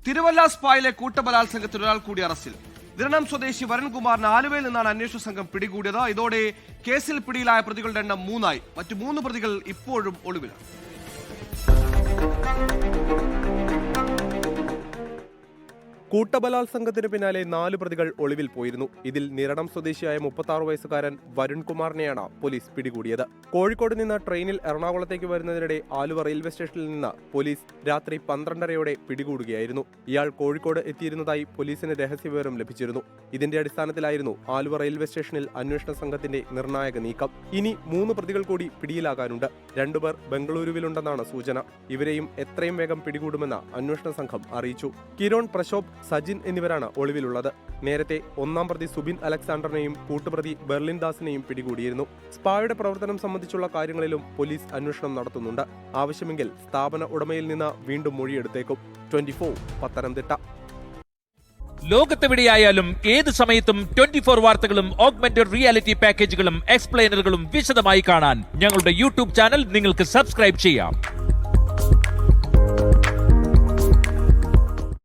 തിരുവല്ല സ്പായിലെ കൂട്ടബലാത്സംഗത്തിൽ ഒരാൾ കൂടി അറസ്റ്റിൽ. വിരണം സ്വദേശി വരുൺകുമാറിന് ആലുവയിൽ നിന്നാണ് അന്വേഷണ സംഘം പിടികൂടിയത്. ഇതോടെ കേസിൽ പിടിയിലായ പ്രതികളുടെ എണ്ണം 3 മറ്റു 3 പ്രതികൾ ഇപ്പോഴും ഒളിവിലാണ്. കൂട്ടബലാത്സംഗത്തിന് പിന്നാലെ 4 പ്രതികൾ ഒളിവിൽ പോയിരുന്നു. ഇതിൽ നിരണം സ്വദേശിയായ 36 വയസ്സുകാരൻ വരുൺകുമാറിനെയാണ് പോലീസ് പിടികൂടിയത്. കോഴിക്കോട് നിന്ന് ട്രെയിനിൽ എറണാകുളത്തേക്ക് വരുന്നതിനിടെ ആലുവ റെയിൽവേ സ്റ്റേഷനിൽ നിന്ന് പോലീസ് രാത്രി 12:30 പിടികൂടുകയായിരുന്നു. ഇയാൾ കോഴിക്കോട് എത്തിയിരുന്നതായി പോലീസിന് രഹസ്യവിവരം ലഭിച്ചിരുന്നു. ഇതിന്റെ അടിസ്ഥാനത്തിലായിരുന്നു ആലുവ റെയിൽവേ സ്റ്റേഷനിൽ അന്വേഷണ സംഘത്തിന്റെ നിർണായക നീക്കം. ഇനി 3 പ്രതികൾ കൂടി പിടിയിലാകാനുണ്ട്. 2 പേർ ബംഗളൂരുവിലുണ്ടെന്നാണ് സൂചന. ഇവരെയും എത്രയും വേഗം പിടികൂടുമെന്ന് അന്വേഷണ സംഘം അറിയിച്ചു. കിരോൺ, പ്രശോഭ്, സജിൻ എന്നിവരാണ് ഒളിവിലുള്ളത്. നേരത്തെ 1-ാം പ്രതി സുബിൻ അലക്സാണ്ടറിനെയും കൂട്ടുപ്രതി ബെർലിൻ ദാസിനെയും പിടികൂടിയിരുന്നു. സ്പായുടെ പ്രവർത്തനം സംബന്ധിച്ചുള്ള കാര്യങ്ങളിലും പോലീസ് അന്വേഷണം നടത്തുന്നുണ്ട്. ആവശ്യമെങ്കിൽ സ്ഥാപന ഉടമയിൽ നിന്ന് വീണ്ടും മൊഴിയെടുത്തേക്കും. 24 പത്തനംതിട്ട. ലോകത്തെവിടെയായാലും ഏത് സമയത്തും 24 വാർത്തകളും ഓഗ്മെന്റഡ് റിയാലിറ്റി പാക്കേജുകളും എക്സ്പ്ലെയിനറുകളും വിശദമായി കാണാൻ ഞങ്ങളുടെ യൂട്യൂബ് ചാനൽ നിങ്ങൾക്ക് സബ്സ്ക്രൈബ് ചെയ്യാം.